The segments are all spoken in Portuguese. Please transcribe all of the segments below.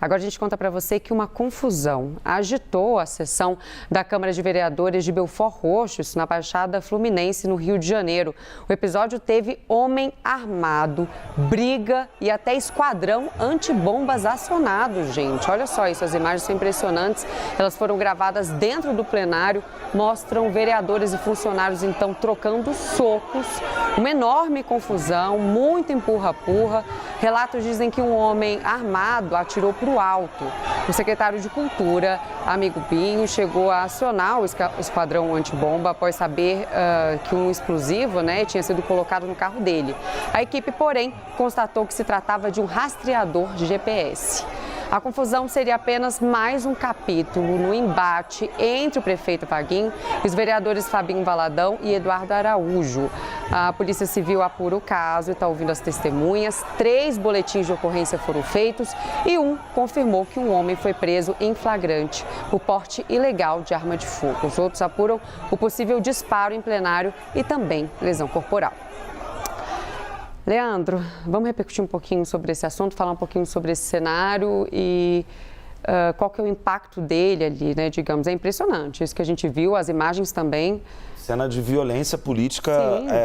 Agora a gente conta para você que uma confusão agitou a sessão da Câmara de Vereadores de Belford Roxo, isso na Baixada Fluminense, no Rio de Janeiro. O episódio teve homem armado, briga e até esquadrão antibombas acionados, gente. Olha só isso, as imagens são impressionantes. Elas foram gravadas dentro do plenário, mostram vereadores e funcionários então trocando socos, uma enorme confusão, muito empurra-purra. Relatos dizem que um homem armado atirou para o alto. O secretário de Cultura, amigo Binho, chegou a acionar o esquadrão antibomba após saber que um explosivo, tinha sido colocado no carro dele. A equipe, porém, constatou que se tratava de um rastreador de GPS. A confusão seria apenas mais um capítulo no embate entre o prefeito Vaguinho e os vereadores Fabinho Valadão e Eduardo Araújo. A Polícia Civil apura o caso e está ouvindo as testemunhas. 3 boletins de ocorrência foram feitos e um confirmou que um homem foi preso em flagrante por porte ilegal de arma de fogo. Os outros apuram o possível disparo em plenário e também lesão corporal. Leandro, vamos repercutir um pouquinho sobre esse assunto, falar um pouquinho sobre esse cenário e qual que é o impacto dele ali, digamos. É impressionante isso que a gente viu, as imagens também. Cena de violência política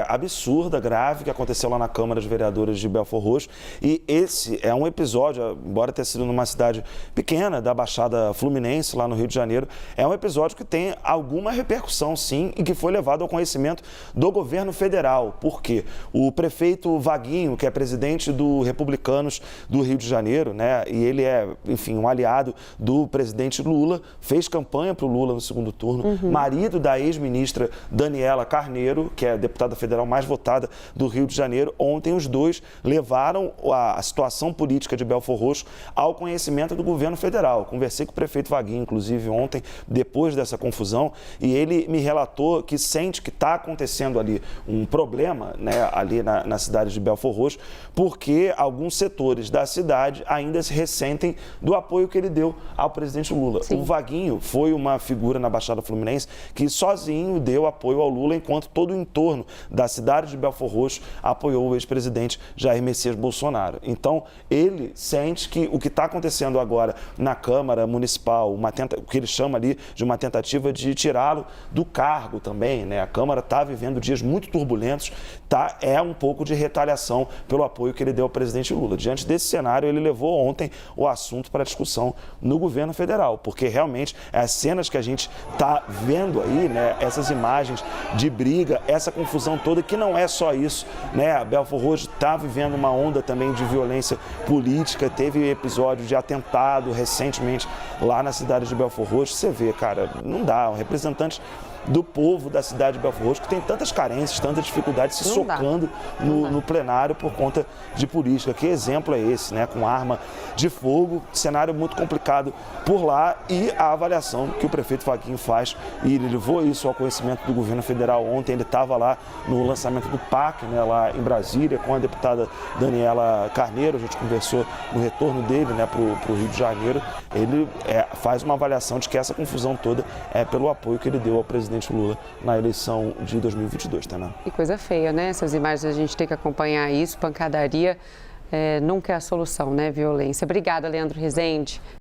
absurda, grave, que aconteceu lá na Câmara de Vereadores de Belford Roxo. E esse é um episódio, embora tenha sido numa cidade pequena da Baixada Fluminense, lá no Rio de Janeiro, é um episódio que tem alguma repercussão, sim, e que foi levado ao conhecimento do governo federal. Por quê? O prefeito Vaguinho, que é presidente do Republicanos do Rio de Janeiro, e ele é, enfim, um aliado do presidente Lula, fez campanha para o Lula no segundo turno, marido da ex-ministra Daniela Carneiro, que é a deputada federal mais votada do Rio de Janeiro. Ontem os dois levaram a situação política de Belford Roxo ao conhecimento do governo federal. Conversei com o prefeito Vaguinho, inclusive, ontem, depois dessa confusão, e ele me relatou que sente que está acontecendo ali um problema, ali na cidade de Belford Roxo, porque alguns setores da cidade ainda se ressentem do apoio que ele deu ao presidente Lula. Sim. O Vaguinho foi uma figura na Baixada Fluminense que sozinho deu apoio ao Lula, enquanto todo o entorno da cidade de Belford Roxo apoiou o ex-presidente Jair Messias Bolsonaro. Então, ele sente que o que está acontecendo agora na Câmara Municipal, o que ele chama ali de uma tentativa de tirá-lo do cargo também, A Câmara está vivendo dias muito turbulentos, é um pouco de retaliação pelo apoio que ele deu ao presidente Lula. Diante desse cenário, ele levou ontem o assunto para discussão no governo federal, porque realmente as cenas que a gente está vendo aí, essas imagens de briga, essa confusão toda, que não é só isso, A Belford Roxo está vivendo uma onda também de violência política, teve episódio de atentado recentemente lá na cidade de Belford Roxo. Você vê, cara, não dá, um representante do povo da cidade de Belford Roxo, que tem tantas carências, tantas dificuldades, se socando no plenário por conta de política. Que exemplo é esse, com arma de fogo, cenário muito complicado por lá, e a avaliação que o prefeito Vaguinho faz, e ele levou isso ao conhecimento do governo federal ontem. Ele estava lá no lançamento do PAC, lá em Brasília, com a deputada Daniela Carneiro. A gente conversou no retorno dele, para o Rio de Janeiro. Ele faz uma avaliação de que essa confusão toda é pelo apoio que ele deu ao presidente Lula na eleição de 2022, Tainá. Que coisa feia, Essas imagens, a gente tem que acompanhar isso, pancadaria nunca é a solução, Violência. Obrigada, Leandro Rezende.